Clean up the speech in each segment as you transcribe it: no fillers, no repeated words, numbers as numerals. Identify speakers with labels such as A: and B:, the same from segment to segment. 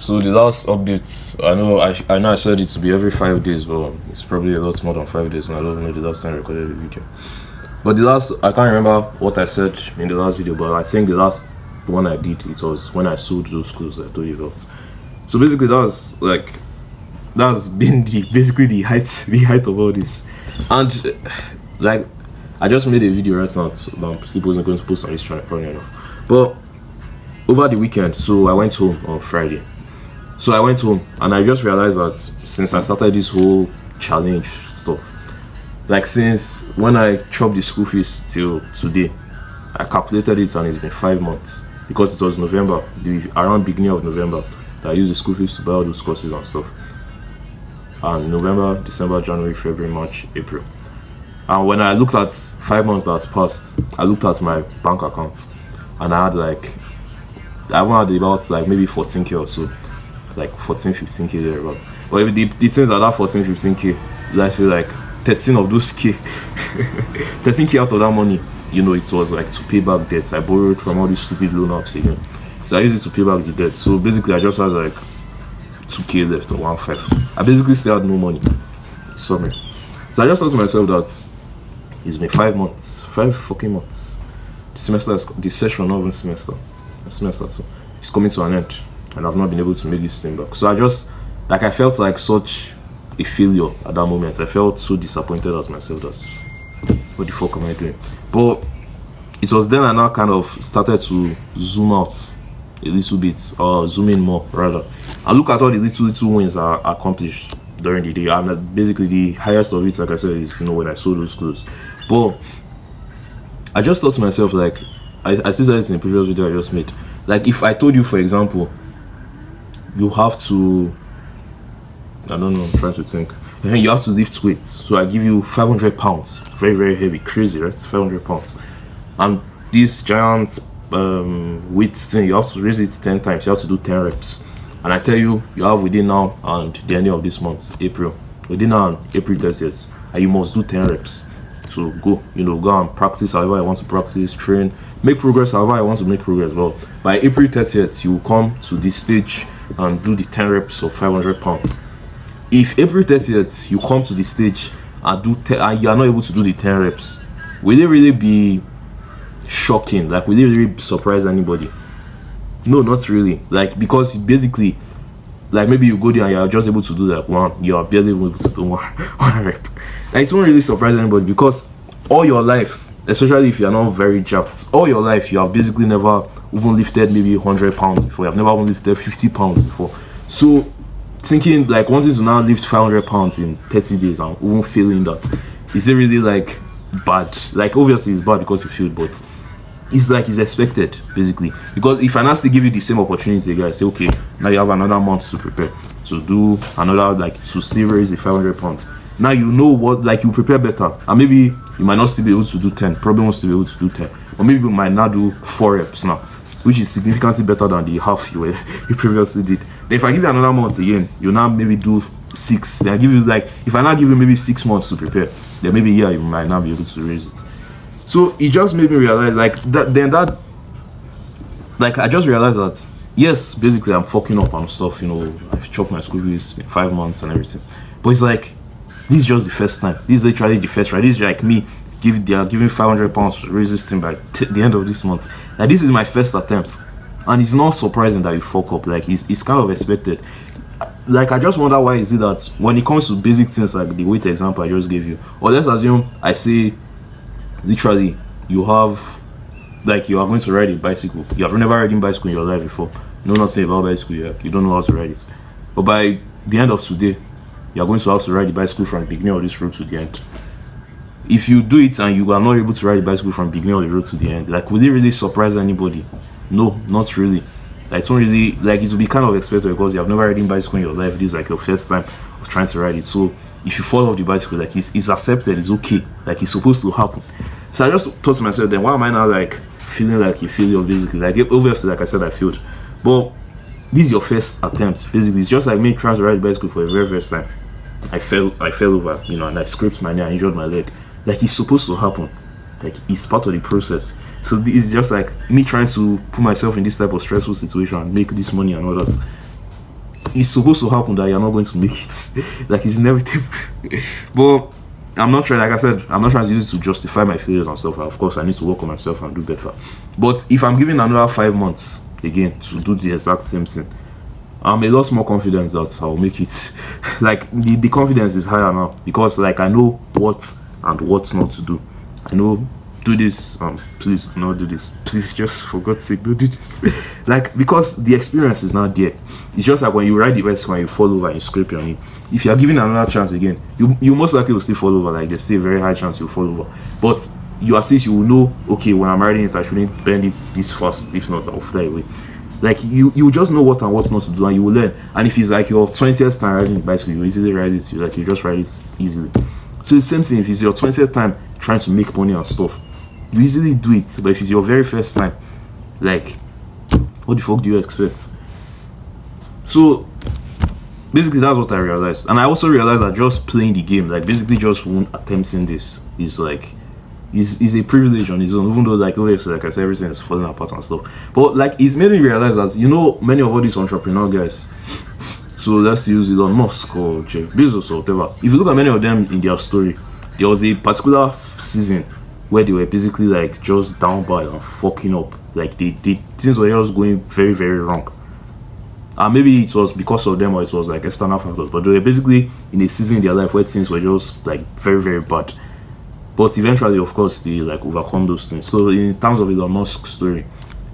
A: So the last updates, I know I said it to be every 5 days, but it's probably a lot more than 5 days, and I don't know the last time I recorded a video. But the last, I can't remember what I said in the last video, but I think the last one I did, it was when I sold those clothes I told you about. So basically, that's been basically the height of all this, and like I just made a video right now that I'm supposed going to post on this channel, probably enough. But over the weekend, so I went home on Friday. So I went home and I just realized that since I started this whole challenge stuff, like since when I chopped the school fees till today, I calculated it and it's been 5 months because it was November, around beginning of November, that I used the school fees to buy all those courses and stuff. And November, December, January, February, March, April. And when I looked at 5 months that's passed, I looked at my bank account and I had had about like maybe 14k or so. Like 14-15k thereabouts. But the things are that 14-15k, let's say like 13 of those k 13k out of that money, it was like to pay back debts. I borrowed from all these stupid loan apps again, so I used it to pay back the debt. So basically I just had like 2k left or 1.5. I basically still had no money. Sorry. So I just thought to myself that it's been 5 months, 5 fucking months. The session, not even semester, so it's coming to an end. And I've not been able to make this thing back. So I felt like such a failure at that moment. I felt so disappointed at myself that what the fuck am I doing? But it was then I now kind of started to zoom out a little bit, or zoom in more rather. I look at all the little wins I accomplished during the day. And basically the highest of it, like I said, is when I sold those clothes. But I just thought to myself, like I still said this in the previous video I just made. Like if I told you, for example, you have to, I don't know, I'm trying to think. You have to lift weights. So I give you 500 pounds. Very, very heavy. Crazy, right? 500 pounds. And this giant weight thing, you have to raise it 10 times. You have to do 10 reps. And I tell you, you have within now and the ending of this month, April. Within now and April 30th. And you must do 10 reps. So go and practice however I want to practice, train, make progress however I want to make progress. Well, by April 30th, you will come to this stage and do the 10 reps of 500 pounds. If April 30th you come to the stage and and you are not able to do the 10 reps, will it really be shocking? Like, will it really surprise anybody? No, not really. Like, because basically, like maybe you go there and you are just able to do like one, you are barely able to do one rep. Like, it won't really surprise anybody because all your life, especially if you are not very jacked, all your life you have basically never even lifted maybe 100 pounds before. You have never even lifted 50 pounds before. So thinking like wanting to now lift 500 pounds in 30 days and even failing that, is it really like bad? Like obviously it's bad because you failed, but it's like it's expected basically. Because if I now still give you the same opportunity again, I say okay, now you have another month to prepare to do another, like to still raise the 500 pounds. Now you know what, like you prepare better, and maybe you might not still be able to do 10, probably won't still be able to do 10, or maybe you might not do 4 reps now, which is significantly better than the half you previously did. Then if I give you another month again, you now maybe do 6. Then I give you like, if I now give you maybe 6 months to prepare, then maybe you might not be able to raise it. So it just made me realize like I just realized that yes, basically I'm fucking up on stuff, I've chopped my school fees in 5 months and everything. But it's like, this is just the first time. This is literally the first try. This is like me they are giving 500 pounds to raise this thing by the end of this month. Like, this is my first attempt, and it's not surprising that you fuck up. Like, it's kind of expected. Like, I just wonder why is it that when it comes to basic things like the weight example I just gave you, or let's assume I say literally you have, like, you are going to ride a bicycle. You have never ridden bicycle in your life before. You know nothing about bicycle. You don't know how to ride it. But by the end of today, you are going to have to ride the bicycle from the beginning of this road to the end. If you do it and you are not able to ride the bicycle from the beginning of the road to the end, like, will it really surprise anybody? No, not really. Like, it's not really, like, it will be kind of expected because you have never ridden bicycle in your life. This is like your first time of trying to ride it. So if you fall off the bicycle, like, it's accepted, it's okay, like, it's supposed to happen. So I just thought to myself, then why am I now like feeling like a failure basically? Like, obviously, like I said, I failed, but this is your first attempt basically. It's just like me trying to ride the bicycle for the very first time. I fell over, and I scraped my knee, I injured my leg. Like, it's supposed to happen. Like, it's part of the process. So it's just like me trying to put myself in this type of stressful situation and make this money and all that.
B: it's supposed to happen that you're not going to make it. Like, it's inevitable. But I'm not trying, like I said, I'm not trying to use it to justify my failures and stuff. Of course, I need to work on myself and do better. But if I'm given another 5 months again to do the exact same thing, I'm a lot more confident that I'll make it. Like, the confidence is higher now because, like, I know what and what not to do. I know, do this, please do not do this. Please, just for God's sake, don't do this. Like, because the experience is not there. It's just like when you ride the bicycle and you fall over and you scrape your knee. If you are given another chance again, you most likely will still fall over. Like, there's still a very high chance you'll fall over. But you at least you will know, okay, when I'm riding it, I shouldn't bend it this fast. If not, I'll fly away. Like, you just know what and what not to do, and you will learn. And if it's like your 20th time riding the bicycle, you easily ride it. You just ride it easily. So it's the same thing. If it's your 20th time trying to make money and stuff, you easily do it. But if it's your very first time, like, what the fuck do you expect? So basically, that's what I realized. And I also realized that just playing the game, like, basically just attempting this is like, is a privilege on its own, even though, like, obviously, like I said, everything is falling apart and stuff. But, like, it's made me realize that, you know, many of all these entrepreneur guys, so let's use Elon Musk or Jeff Bezos or whatever. If you look at many of them in their story, there was a particular season where they were basically, like, just down bad and fucking up. Like, things were just going very, very wrong. And maybe it was because of them or it was, like, external factors. But they were basically in a season in their life where things were just, like, very, very bad. But eventually, of course, they, like, overcome those things. So in terms of Elon Musk's story,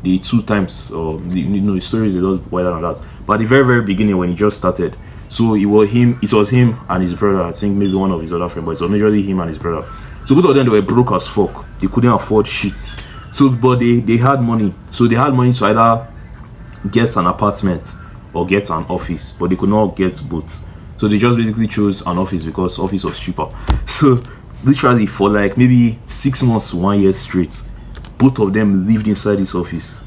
B: the 2 times, or his story is a lot wider than that. But at the very, very beginning, when he just started, so it was him and his brother. I think maybe one of his other friends, but it was majorly him and his brother. So both of them, they were broke as fuck. They couldn't afford shit. So, but they had money. So they had money to either get an apartment or get an office, but they could not get both. So they just basically chose an office because office was cheaper. So literally for like maybe 6 months to 1 year straight, both of them lived inside this office.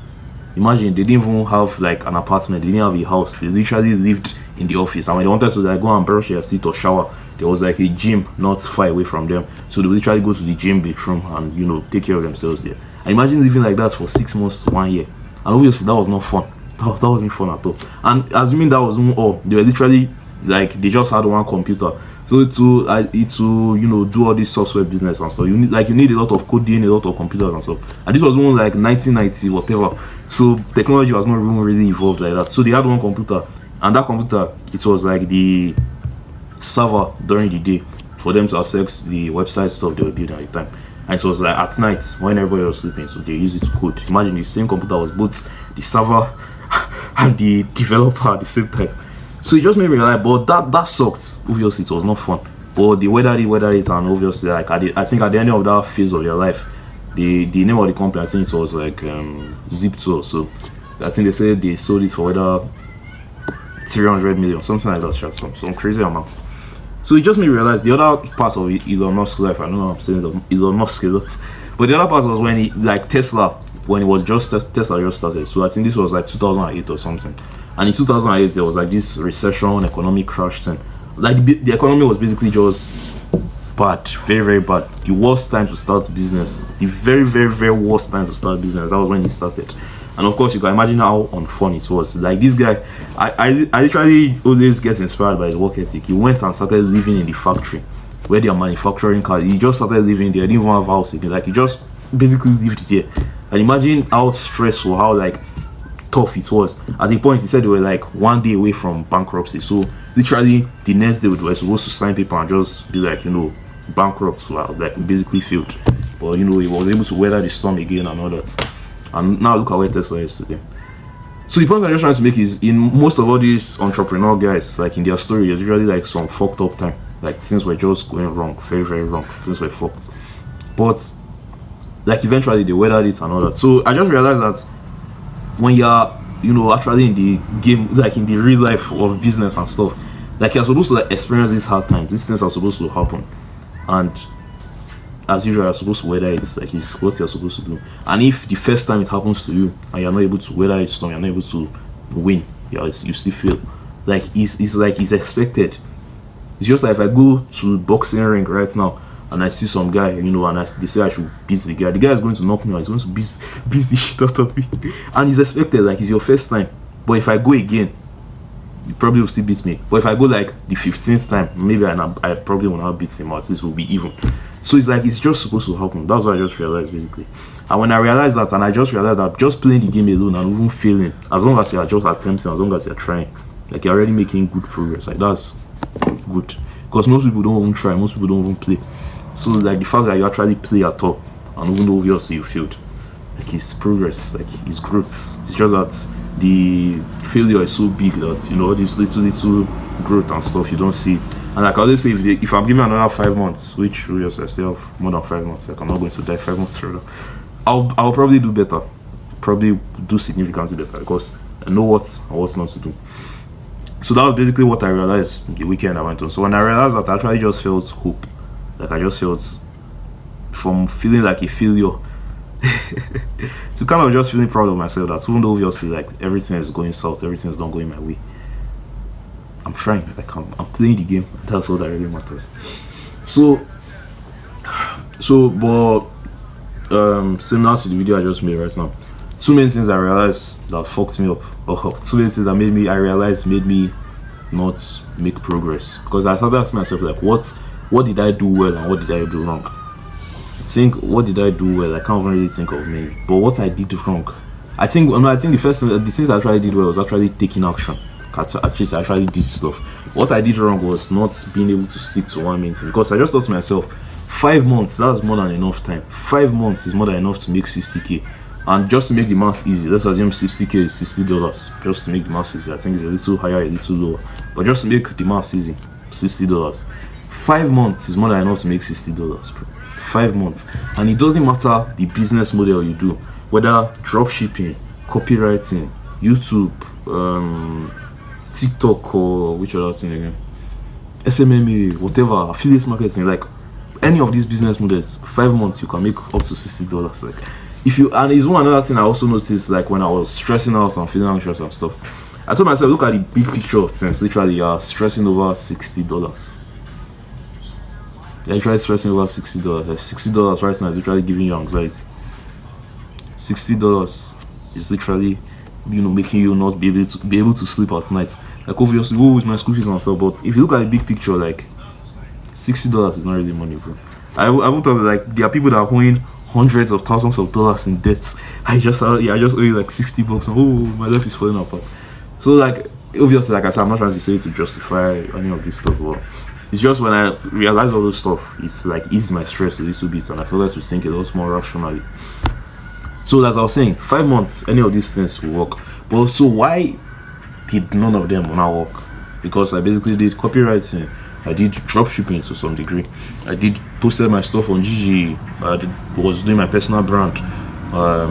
B: Imagine, they didn't even have like an apartment, they didn't have a house, they literally lived in the office. And when they wanted to like go and brush their teeth or shower, there was like a gym not far away from them, so they would literally go to the gym bathroom and, you know, take care of themselves there. And imagine living like that for 6 months to 1 year. And obviously that was not fun. That wasn't fun at all. And assuming that wasn't all, they were literally like, they just had one computer. So to you know, do all this software business and stuff, you need a lot of coding, a lot of computers and stuff. And this was more like 1990 whatever. So technology was not even really evolved like that. So they had one computer, and that computer, it was like the server during the day for them to access the website stuff they were building at the time. And it was like at night when everybody was sleeping, so they used it to code. Imagine the same computer was both the server and the developer at the same time. So it just made me realize, but that sucked. Obviously, it was not fun. But they weathered it, and obviously, like I think at the end of that phase of their life, the name of the company, I think it was like Zip2. So I think they said they sold it for whether 300 million, something like that, some crazy amount. So it just made me realize the other part of Elon Musk's life. I know I'm saying Elon Musk a lot, but the other part was when he, like Tesla, when it was Tesla just started. So I think this was like 2008 or something. And in 2008, there was like this recession, economic crash thing. Like the economy was basically just bad, very, very bad. The worst time to start business, the very, very, very worst time to start business. That was when he started. And of course, you can imagine how unfun it was. Like this guy, I literally always get inspired by his work ethic. He went and started living in the factory where they are manufacturing cars. He just started living there. He didn't even have a house again. Like he just basically lived there. And imagine how stressful, how like tough it was. At the point, he said they were like 1 day away from bankruptcy. So literally the next day we were supposed to sign paper and just be like, you know, bankrupt. So like basically failed. But you know, he was able to weather the storm again and all that. And now look at where Tesla is today. So the point I'm just trying to make is, in most of all these entrepreneur guys, like in their story, there's usually like some fucked up time. Like things were just going wrong, very, very wrong. Things were fucked. But like eventually they weathered it and all that. So I just realized that when you're, you know, actually in the game, like in the real life of business and stuff, like you're supposed to like experience these hard times. These things are supposed to happen. And as usual, you're supposed to weather it. Like it's what you're supposed to do. And if the first time it happens to you and you're not able to weather it, so you're not able to win, you still fail. Like it's like it's expected. It's just like if I go to boxing ring right now and I see some guy, you know, and they say I should beat the guy is going to knock me out. He's going to beat the shit out of me. And it's expected, like it's your first time. But if I go again, he probably will still beat me. But if I go like the 15th time, maybe I probably will not beat him, or at least we'll be even. So it's like it's just supposed to happen. That's what I just realized basically. And when I realized that, and I just realized that just playing the game alone and even failing, as long as you're just attempting, as long as you're trying, like you're already making good progress. Like that's good. Because most people don't even try, most people don't even play. So like the fact that you actually play at all, and even though obviously you failed, like it's progress, like it's growth. It's just that the failure is so big that all this little growth and stuff, you don't see it. And like I always say, if I'm given another 5 months, which obviously I still have more than 5 months, like I'm not going to die 5 months further, I'll probably do better, probably do significantly better, because I know what and what not to do. So that was basically what I realized the weekend I went on. So when I realized that, I actually just felt hope. Like I just felt from feeling like a failure to kind of just feeling proud of myself, that even though obviously like everything is going south, everything is not going my way, I'm trying, like I'm playing the game. That's all that really matters. So but similar to the video I just made right now, two main things I realized that fucked me up, or two main things that made me not make progress. Because I started asking myself like, what did I do well and what did I do wrong? I think what did I do well? I can't really think of many. But what I did wrong, I think the first thing, the things I actually did well was actually taking action. I actually did stuff. What I did wrong was not being able to stick to one main thing, because I just thought to myself, 5 months, that's more than enough time. 5 months is more than enough to make 60k. And just to make the math easy, let's assume 60k is $60. Just to make the math easy, I think it's a little higher, a little lower. But just to make the math easy, $60. 5 months is more than enough to make $60, bro. 5 months. And it doesn't matter the business model you do, whether drop shipping, copywriting, YouTube, TikTok, or which other thing again, SMMA, whatever, affiliate marketing, like any of these business models, 5 months you can make up to $60. Like and it's one another thing I also noticed, like when I was stressing out and feeling anxious and stuff, I told myself, look at the big picture of things. Literally, you are stressing over $60. You're literally stressing over $60. Like $60 right now is literally giving you anxiety. $60 is literally, making you not be able to sleep at night. Like obviously, go with my school fees and stuff. But if you look at the big picture, like $60 is not really money, bro. I would thought like there are people that are owing hundreds of thousands of dollars in debt. I just owe you like $60, and oh, my life is falling apart. So like obviously, like I said, I'm not trying to say to justify any of this stuff, but it's just when I realized all those stuff, it's like eased my stress a little bit, and I started to think a lot more rationally. So as I was saying, 5 months, any of these things will work. But so why did none of them not work? Because I basically did copywriting, I did dropshipping to some degree, I did posted my stuff on Gigi, was doing my personal brand,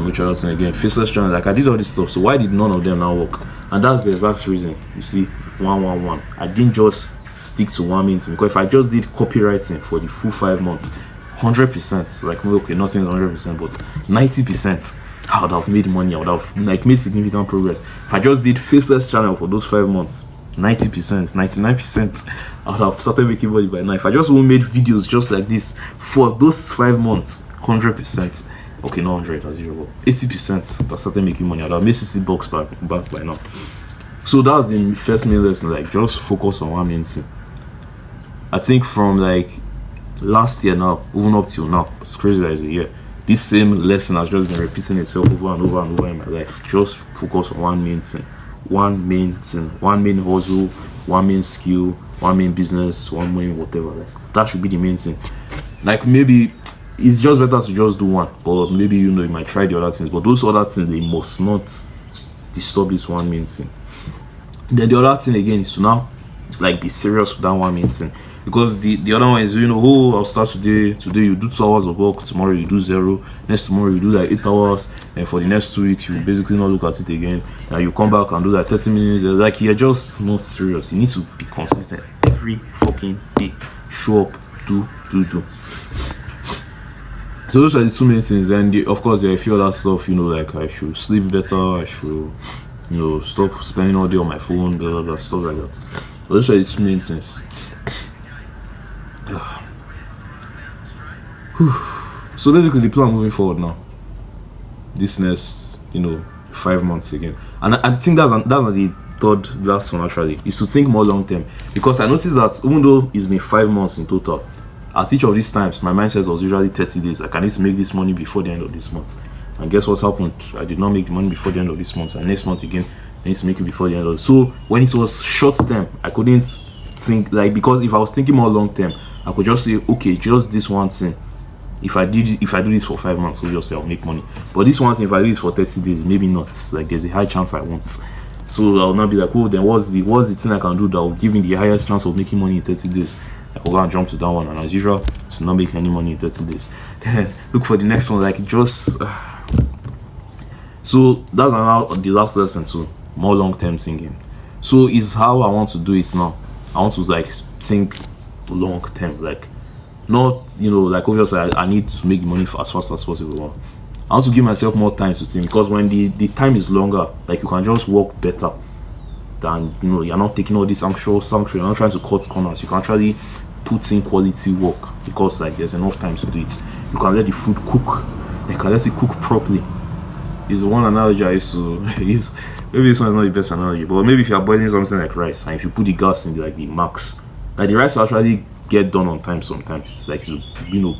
B: which other thing again, faceless channel. Like I did all this stuff. So why did none of them now work? And that's the exact reason. You see, 111. I didn't just stick to one main thing, because if I just did copywriting for the full 5 months, 100%, like okay, not saying 100%, but 90%, I would have made money. I would have like made significant progress. If I just did faceless channel for those 5 months, 90%, 99%, I would have started making money by now. If I just made videos just like this for those 5 months, 100%, okay, not 100 as usual, 80%, I started making money. I would have made $60 back by now. So that was the first main lesson, like just focus on one main thing. I think from like last year now, even up till now, it's crazy that it's a year, this same lesson has just been repeating itself over and over and over in my life. Just focus on one main thing, one main hustle, one main skill, one main business, one main whatever. Like that should be the main thing. Like maybe it's just better to just do one, but maybe you might try the other things, but those other things, they must not disturb this one main thing. Then the other thing again is to now like be serious with that one main thing, because the other one is I'll start today you do 2 hours of work, tomorrow you do 0, next tomorrow you do like 8 hours, and for the next 2 weeks you basically not look at it again, and you come back and do like 30 minutes. Like you're just not serious. You need to be consistent every fucking day. Show up, do. So those are the two main things. And of course there are a few other stuff, like I should sleep better, I should stop spending all day on my phone, blah blah blah, stuff like that. But those are the two main things. So basically the plan moving forward now, this next 5 months again, and I think that's the third last one actually is to think more long term, because I noticed that even though it's been 5 months in total, at each of these times my mindset was usually 30 days. Like, I need to make this money before the end of this month, and guess what happened? I did not make the money before the end of this month, and next month again I need to make it before the end of. So when it was short term, I couldn't think, like, because if I was thinking more long term, I could just say, okay, just this one thing, if I do this for 5 months, obviously I'll make money. But this one thing, if I do this for 30 days, maybe not. Like, there's a high chance I won't. So I'll not be like, oh, then what's the thing I can do that will give me the highest chance of making money in 30 days? I'll go and jump to that one, and as usual, to not make any money in 30 days. Then look for the next one, like, just so that's now the last lesson too. More long-term thinking. So is how I want to do it now. I want to, like, think long-term, like, not, like, obviously I need to make the money for as fast as possible. I want to give myself more time to think, because when the time is longer, like, you can just work better than, you're not taking all this anxious, you're not trying to cut corners. You can actually put in quality work, because, like, there's enough time to do it. You can let the food cook. You can let it cook properly. Is one analogy I used to use. Maybe this one is not the best analogy, but maybe if you are boiling something like rice, and if you put the gas in the max, like, the rice will actually get done on time sometimes, like, to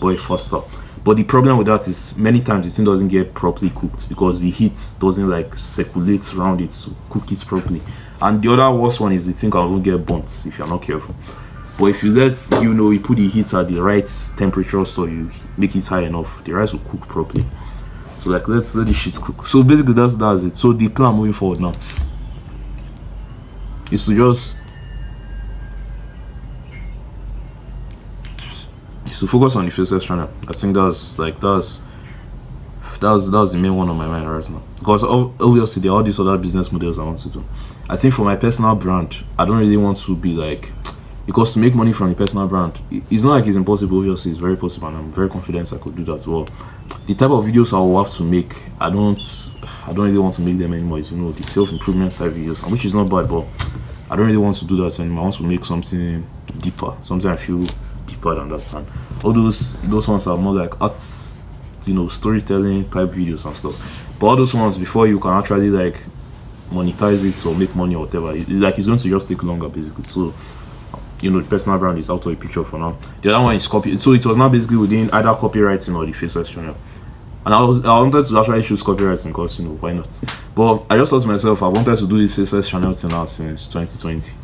B: boil faster. But the problem with that is many times the thing doesn't get properly cooked, because the heat doesn't, like, circulate around it to cook it properly. And the other worst one is the thing can even get burnt if you're not careful. But if you let you put the heat at the right temperature, so you make it high enough, the rice will cook properly. So, like, let the shit cook. So basically that's it. So the plan moving forward now is to just focus on the Faceless channel. I think that's the main one on my mind right now, because obviously there are all these other business models I want to do. I think for my personal brand, I don't really want to be like, because to make money from the personal brand, it's not like it's impossible. Obviously it's very possible, and I'm very confident I could do that. Well, the type of videos I will have to make, I don't really want to make them anymore. It's, the self-improvement type videos, which is not bad, but I don't really want to do that anymore. I want to make something deeper, something I feel deeper than that. And all those ones are more like arts, storytelling type videos and stuff. But all those ones, before you can actually, like, monetize it or make money or whatever, it's going to just take longer, basically. So the personal brand is out of the picture for now. The other one is copy. So it was now basically within either copywriting or the Faceless channel. And I wanted to actually choose copywriting, because why not? But I just thought to myself, I wanted to do this Faceless channel thing now since 2020,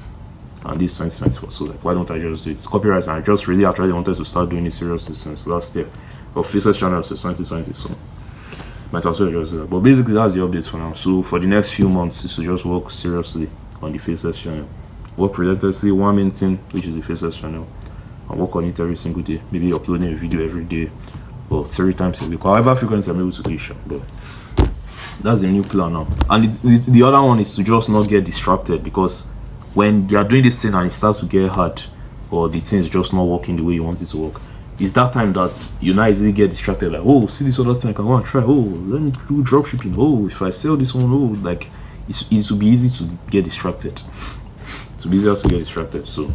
B: and this 2024. So, like, why don't I just do it? Copywriting, I just really actually wanted to start doing it seriously since last year. But Faceless channel since 2020, so might as well just do that. But basically that's the updates for now. So for the next few months is to just work seriously on the Faceless channel. Work relentlessly, one main thing, which is the Faceless channel, and work on it every single day. Maybe uploading a video every day, or 3 times a week, however frequent I'm able to do it. But that's the new plan now. And the other one is to just not get distracted, because when you are doing this thing and it starts to get hard, or the thing is just not working the way you want it to work, it's that time that you not easily get distracted. Like, oh, see this other thing I can want to try. Oh, let me do drop shipping. Oh, if I sell this one, oh, like, it will be easy to get distracted. It will be easier to get distracted. So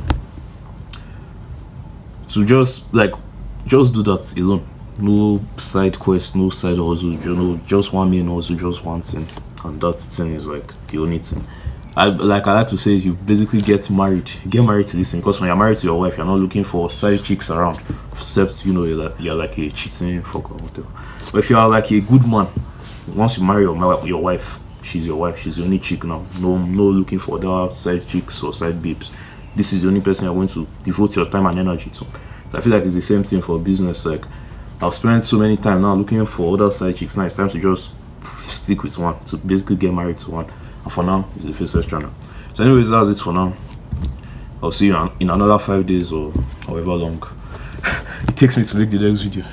B: just do that alone. No side quest, no side hustle. Just one main hustle, just one thing, and that thing is, like, the only thing. I like to say, you basically get married to this thing, because when you're married to your wife, you're not looking for side chicks around, except you're like a cheating fuck or whatever. But if you are like a good man, once you marry your wife, she's your wife, she's the only chick now. No looking for other side chicks or side babes. This is the only person you're going to devote your time and energy to. So I feel like it's the same thing for business. Like, I've spent so many time now looking for other side chicks. Now it's time to just stick with one, to basically get married to one. And for now, it's the Faceless channel. So anyways, that's it for now. I'll see you in another 5 days or however long it takes me to make the next video.